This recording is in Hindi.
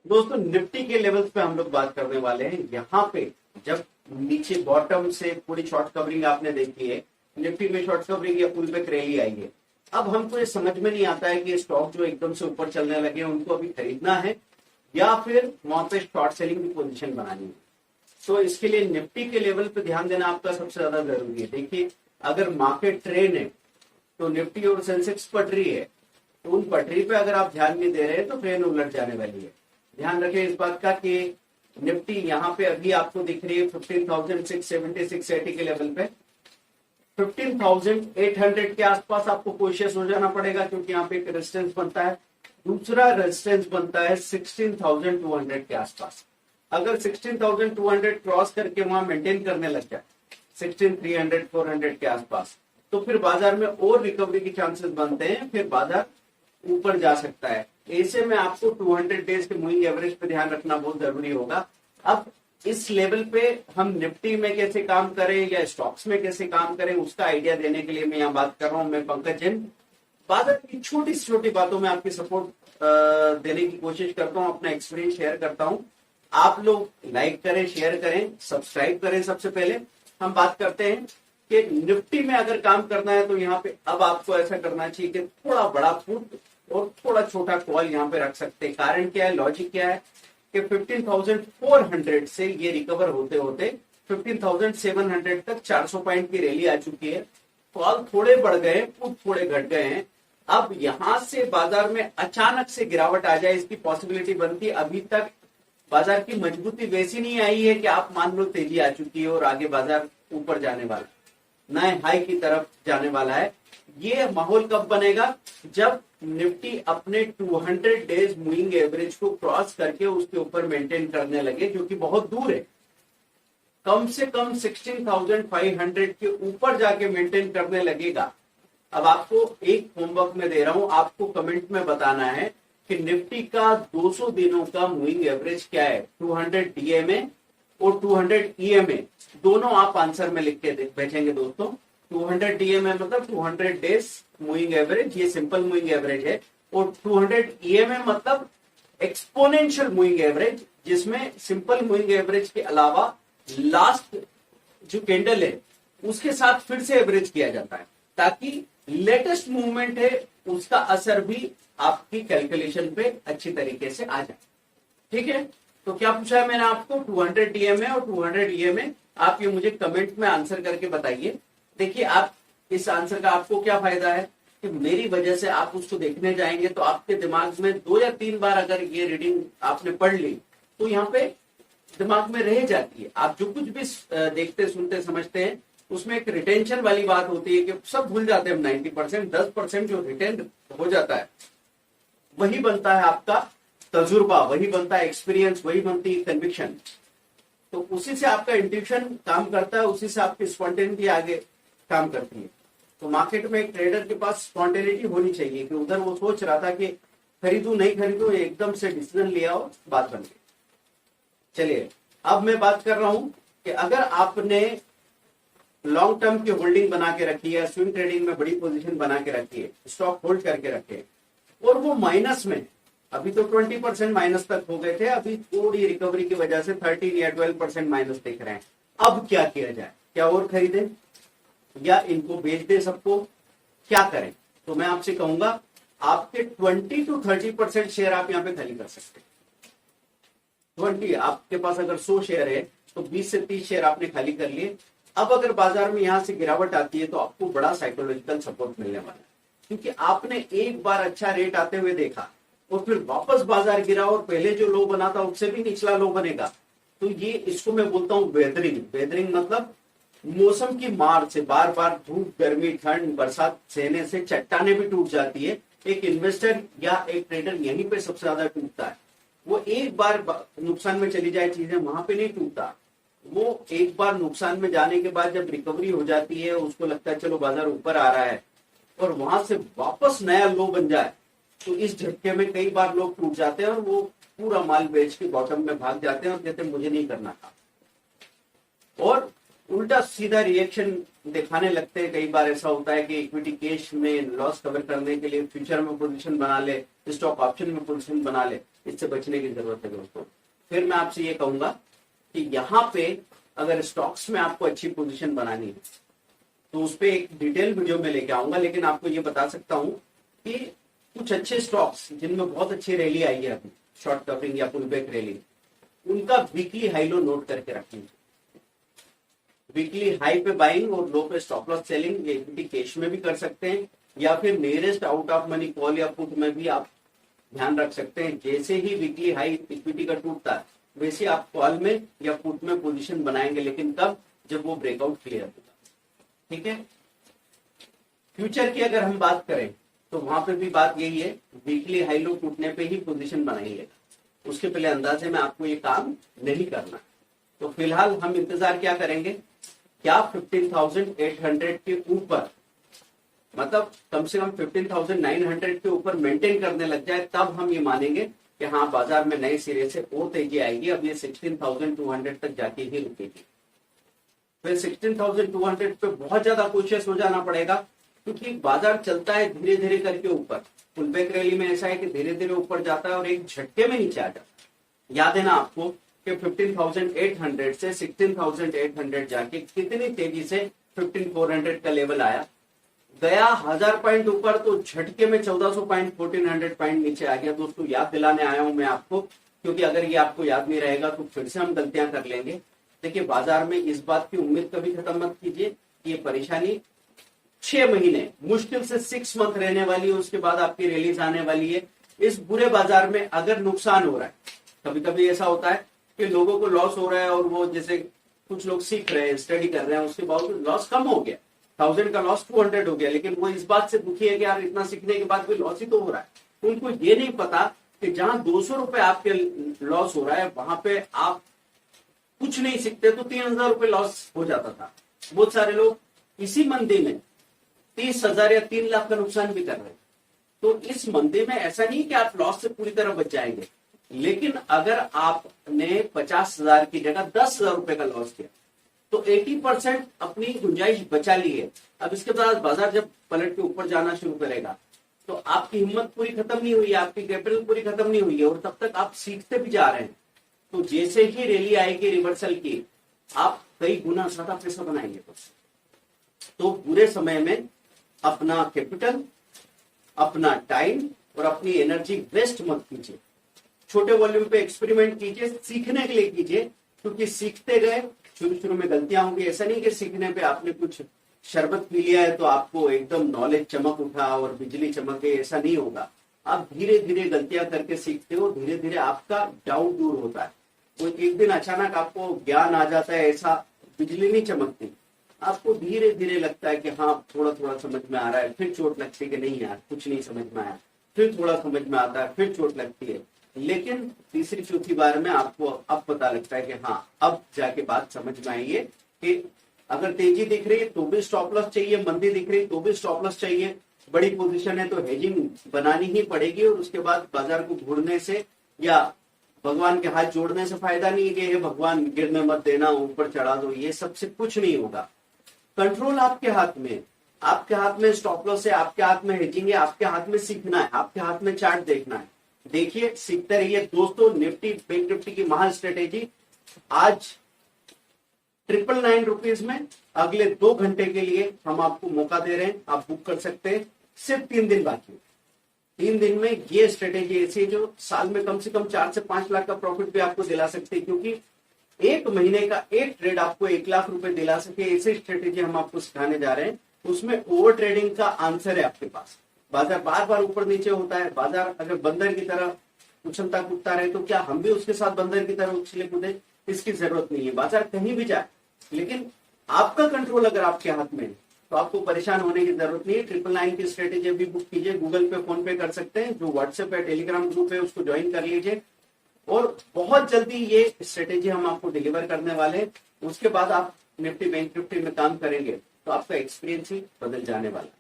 दोस्तों निफ्टी के लेवल्स पे हम लोग बात करने वाले हैं। यहाँ पे जब नीचे बॉटम से पूरी शॉर्ट कवरिंग आपने देखी है, निफ्टी में शॉर्ट कवरिंग या पुल बैक रैली आई है। अब हमको ये समझ में नहीं आता है कि ये स्टॉक जो एकदम से ऊपर चलने लगे हैं उनको अभी खरीदना है या फिर वहां पे शॉर्ट सेलिंग की पोजीशन बनानी है। तो इसके लिए निफ्टी के लेवल पे ध्यान देना आपका सबसे ज्यादा जरूरी है। देखिए, अगर मार्केट ट्रेन है तो निफ्टी और सेंसेक्स पटरी है, तो उन पटरी पे अगर आप ध्यान नहीं दे रहे हैं तो ट्रेन उलट जाने वाली है। ध्यान रखें इस बात का कि निफ्टी यहाँ पे अभी आपको दिख रही है 15,670 680 के लेवल पे। 15,800 के आसपास आपको कोशिश हो जाना पड़ेगा, क्योंकि यहाँ पे एक रेजिस्टेंस बनता है। दूसरा रेजिस्टेंस बनता है 16,200 के आसपास। अगर 16,200 क्रॉस करके वहां मेंटेन करने लग जाए 16,300 400 के आसपास, तो फिर बाजार में और रिकवरी के चांसेस बनते हैं, फिर बाजार ऊपर जा सकता है। ऐसे में आपको 200 डेज के मूविंग एवरेज पे ध्यान रखना बहुत जरूरी होगा। अब इस लेवल पे हम निफ्टी में कैसे काम करें या स्टॉक्स में कैसे काम करें, उसका आइडिया देने के लिए मैं यहाँ बात कर रहा हूँ। मैं पंकज जैन बाजार की छोटी से छोटी बातों में आपकी सपोर्ट देने की कोशिश करता हूँ, अपना एक्सपीरियंस शेयर करता हूँ। आप लोग लाइक करें, शेयर करें, सब्सक्राइब करें। सबसे पहले हम बात करते हैं कि निफ्टी में अगर काम करना है तो यहाँ पे अब आपको ऐसा करना चाहिए कि थोड़ा बड़ा पुट और थोड़ा छोटा कॉल यहाँ पे रख सकते हैं। कारण क्या है, लॉजिक क्या है कि 15,400 से ये रिकवर होते होते 15,700 तक 400 पॉइंट की रैली आ चुकी है। कॉल थोड़े बढ़ गए, पुट थोड़े घट गए हैं। अब यहां से बाजार में अचानक से गिरावट आ जाए, इसकी पॉसिबिलिटी बनती है। अभी तक बाजार की मजबूती वैसी नहीं आई है कि आप मान लो तेजी आ चुकी है और आगे बाजार ऊपर जाने वाला, नए हाई की तरफ जाने वाला है। ये माहौल कब बनेगा, जब निफ्टी अपने 200 डेज मूविंग एवरेज को क्रॉस करके उसके ऊपर मेंटेन करने लगे, जो कि बहुत दूर है। कम से कम 16,500 के ऊपर जाके मेंटेन करने लगेगा। अब आपको एक होमवर्क में दे रहा हूं, आपको कमेंट में बताना है कि निफ्टी का 200 दिनों का मूविंग एवरेज क्या है। 200 डीएमए और 200 ईएमए दोनों आप आंसर में लिख के भेजेंगे दोस्तों। 200 डीएमए मतलब 200 डेज मूविंग एवरेज, ये सिंपल मूविंग एवरेज है। और 200 ईएमए मतलब एक्सपोनेंशियल मूविंग एवरेज, जिसमें सिंपल मूविंग एवरेज के अलावा लास्ट जो कैंडल है उसके साथ फिर से एवरेज किया जाता है, ताकि लेटेस्ट मूवमेंट है उसका असर भी आपकी कैलकुलेशन पे अच्छी तरीके से आ जाए। ठीक है, तो क्या पूछा है मैंने आपको, 200 डीएमए और 200 ईएमए। आप ये मुझे कमेंट में आंसर करके बताइए। देखिए, आप इस आंसर का आपको क्या फायदा है कि मेरी वजह से आप उसको देखने जाएंगे तो आपके दिमाग में 2 या 3 बार अगर ये रीडिंग आपने पढ़ ली तो यहाँ पे दिमाग में रह जाती है। आप जो कुछ भी देखते, सुनते, समझते हैं उसमें एक रिटेंशन वाली बात होती है कि सब भूल जाते हैं। 90% 10% जो रिटेन हो जाता है वही बनता है आपका तजुर्बा, वही बनता है एक्सपीरियंस, वही बनती है कन्विक्शन। तो उसी से आपका इंट्यूशन काम करता है, उसी से आपकी स्पॉन्टेनिटी आगे काम करती है। तो मार्केट में एक ट्रेडर के पास स्पॉन्टेनिटी होनी चाहिए कि उधर वो सोच रहा था कि खरीदू नहीं खरीदू, एकदम से डिसीजन लिया और बात बन गई। चलिए, अब मैं बात कर रहा हूं कि अगर आपने लॉन्ग टर्म की होल्डिंग बना के रखी है, स्विंग ट्रेडिंग में बड़ी पोजीशन बना के रखी है, स्टॉक होल्ड करके रखे और वो माइनस में, अभी तो 20% माइनस तक हो गए थे, अभी थोड़ी रिकवरी की वजह से 13 या 12% माइनस दिख रहे हैं। अब क्या किया जाए, क्या और खरीदें या इनको बेच दें सबको, क्या करें? तो मैं आपसे कहूंगा आपके 20 to 30% शेयर आप यहाँ पे खाली कर सकते हैं। 20, आपके पास अगर 100 शेयर है तो 20 से 30 शेयर आपने खाली कर लिए। अब अगर बाजार में यहां से गिरावट आती है तो आपको बड़ा साइकोलॉजिकल सपोर्ट मिलने वाला है, क्योंकि आपने एक बार अच्छा रेट आते हुए देखा और फिर वापस बाजार गिरा और पहले जो लो बना था उससे भी निचला लो बनेगा। तो ये, इसको मैं बोलता हूं वेदरिंग। वेदरिंग मतलब मौसम की मार से, बार बार धूप, गर्मी, ठंड, बरसात सहने से चट्टाने भी टूट जाती है। एक इन्वेस्टर या एक ट्रेडर यहीं पे सबसे ज्यादा टूटता है। वो एक बार नुकसान में चली जाए चीजें, वहां पे नहीं टूटता। वो एक बार नुकसान में जाने के बाद जब रिकवरी हो जाती है, उसको लगता है चलो बाजार ऊपर आ रहा है, और वहां से वापस नया लो बन जाए, तो इस झटके में कई बार लोग टूट जाते हैं और वो पूरा माल बेच के बॉटम में भाग जाते हैं और कहते हैं मुझे नहीं करना था। और उल्टा सीधा रिएक्शन दिखाने लगते हैं। कई बार ऐसा होता है कि इक्विटी कैश में लॉस कवर करने के लिए फ्यूचर में पोजीशन बना ले, स्टॉक ऑप्शन में पोजीशन बना ले। इससे बचने की जरूरत है दोस्तों। फिर मैं आपसे ये कहूंगा कि यहाँ पे अगर स्टॉक्स में आपको अच्छी पोजीशन बनानी है तो उस पर एक डिटेल वीडियो में लेके आऊंगा, लेकिन आपको ये बता सकता हूं कि कुछ अच्छे स्टॉक्स जिनमें बहुत अच्छी रैली आई है अभी, शॉर्ट कवरिंग या पुल बैक रैली, उनका वीकली हाई लो नोट करके रखेंगे। वीकली हाई पे बाइंग और लो पे स्टॉप लॉस सेलिंग, ये इक्विटी कैश में भी कर सकते हैं या फिर nearest out of money call या पुट में भी आप ध्यान रख सकते हैं। जैसे ही वीकली हाई इक्विटी का टूटता है वैसे आप कॉल में या पुट में पोजीशन बनाएंगे, लेकिन कब? जब वो ब्रेकआउट क्लियर होगा। ठीक है। फ्यूचर की अगर हम बात करें तो वहां पे भी बात यही है, वीकली हाई लो टूटने पे ही पोजीशन बनाइए। उसके पहले अंदाजे में आपको ये काम नहीं करना। तो फिलहाल हम इंतजार क्या करेंगे, क्या 15,800 के ऊपर, मतलब कम से कम 15,900 के ऊपर मेंटेन करने लग जाए, तब हम ये मानेंगे कि हाँ बाजार में नए सिरे से और तेजी आएगी। अब ये 16,200 तक जाके ही रुकेगी। फिर 16,200 पे बहुत ज्यादा कॉशियस हो जाना पड़ेगा, क्योंकि बाजार चलता है धीरे धीरे करके ऊपर। पुल बैक रैली में ऐसा है कि धीरे धीरे ऊपर जाता है और एक झटके में नीचे आ जाता है। याद है ना आपको कि 15,800 से 16,800 जाके कितनी तेजी से 15,400 का लेवल आया। गया 1000 पॉइंट ऊपर तो झटके में 1400 पॉइंट 1400 पॉइंट नीचे आ गया। दोस्तों याद दिलाने आया हूं मैं आपको, क्योंकि अगर ये आपको याद नहीं रहेगा तो फिर से हम गलतियां कर लेंगे। देखिए बाजार में इस बात की उम्मीद कभी खत्म मत कीजिए। ये परेशानी 6 महीने, मुश्किल से 6 मंथ रहने वाली है, उसके बाद आपकी रिलीज आने वाली है। इस बुरे बाजार में अगर नुकसान हो रहा है, कभी कभी ऐसा होता है कि लोगों को लॉस हो रहा है और वो जैसे कुछ लोग सीख रहे हैं, स्टडी कर रहे हैं, उसके बावजूद लॉस कम हो गया, 1000 का लॉस 200 हो गया, लेकिन वो इस बात से दुखी है कि यार इतना सीखने के बाद भी लॉस ही तो हो रहा है। उनको ये नहीं पता कि जहां 200 रुपए आपके लॉस हो रहा है वहां पे आप कुछ नहीं सीखते तो 3,000 रुपए लॉस हो जाता था। बहुत सारे लोग इसी मंदी में 30,000 या 3 लाख का नुकसान भी कर रहे हैं। तो इस मंदी में ऐसा नहीं कि आप लॉस से पूरी तरह बच जाएंगे, लेकिन अगर आपने 50,000 की जगह 10,000 रुपए का लॉस किया तो 80% अपनी गुंजाइश बचा ली है। अब इसके बाद बाजार जब पलट के ऊपर जाना शुरू करेगा तो आपकी हिम्मत पूरी खत्म नहीं हुई है, आपकी कैपिटल पूरी खत्म नहीं हुई है, और तब तक आप सीखते भी जा रहे हैं। तो जैसे ही रैली आएगी रिवर्सल की, आप कई गुना ज्यादा पैसा बनाएंगे। तो बुरे समय में अपना कैपिटल, अपना टाइम और अपनी एनर्जी वेस्ट मत कीजिए। छोटे वॉल्यूम पे एक्सपेरिमेंट कीजिए, सीखने के लिए कीजिए, क्योंकि सीखते गए शुरू शुरू में गलतियां होंगी। ऐसा नहीं कि सीखने पे आपने कुछ शरबत पी लिया है तो आपको एकदम नॉलेज चमक उठा और बिजली चमके, ऐसा नहीं होगा। आप धीरे धीरे गलतियां करके सीखते हो, धीरे धीरे आपका डाउट दूर होता है। कोई एक दिन अचानक आपको ज्ञान आ जाता है, ऐसा बिजली नहीं चमकती। आपको धीरे धीरे लगता है कि हाँ थोड़ा थोड़ा समझ में आ रहा है, फिर चोट लगती है कि नहीं यार कुछ नहीं समझ में आया, फिर थोड़ा समझ में आता है, फिर चोट लगती है। लेकिन तीसरी चौथी बार में आपको अब पता लगता है कि हाँ अब जाके बात समझ में आई है कि अगर तेजी दिख रही है तो भी स्टॉप लॉस चाहिए, मंदी दिख रही है तो भी स्टॉप लॉस चाहिए, बड़ी पोजीशन है तो हेजिंग बनानी ही पड़ेगी। और उसके बाद बाजार को घूरने से या भगवान के हाथ जोड़ने से फायदा नहीं है कि हे भगवान गिरने मत देना, ऊपर चढ़ा दो, ये सबसे कुछ नहीं होगा। कंट्रोल आपके हाथ में, आपके हाथ में स्टॉप लॉस है, आपके हाथ में हेजिंग है, आपके हाथ में सीखना है, आपके हाथ में चार्ट देखना है। देखिए सीखते रहिए दोस्तों। निफ्टी बैंक निफ्टी की महान स्ट्रेटेजी आज 999 रुपीज में अगले 2 घंटे के लिए हम आपको मौका दे रहे हैं, आप बुक कर सकते हैं। सिर्फ 3 दिन बाकी है। 3 दिन में ये स्ट्रेटेजी ऐसी है जो साल में कम से कम 4 से 5 लाख का प्रॉफिट भी आपको दिला सकते हैं, क्योंकि 1 महीने का एक ट्रेड आपको 1 लाख रुपए दिला सके, ऐसी स्ट्रेटेजी हम आपको सिखाने जा रहे हैं। उसमें ओवर ट्रेडिंग का आंसर है आपके पास। बाजार बार बार ऊपर नीचे होता है, बाजार अगर बंदर की तरह उछलता कूदता रहे तो क्या हम भी उसके साथ बंदर की तरह उछले कूदे? इसकी जरूरत नहीं है। बाजार कहीं भी जाए, लेकिन आपका कंट्रोल अगर आपके हाथ में है तो आपको परेशान होने की जरूरत नहीं है। 999 की स्ट्रेटेजी भी बुक कीजिए, गूगल पे फोन पे कर सकते हैं। जो व्हाट्सएप या टेलीग्राम ग्रुप है उसको ज्वाइन कर लीजिए, और बहुत जल्दी ये स्ट्रेटेजी हम आपको डिलीवर करने वाले हैं। उसके बाद आप निफ्टी बैंक निफ्टी में काम करेंगे तो आपका एक्सपीरियंस ही बदल जाने वाला है।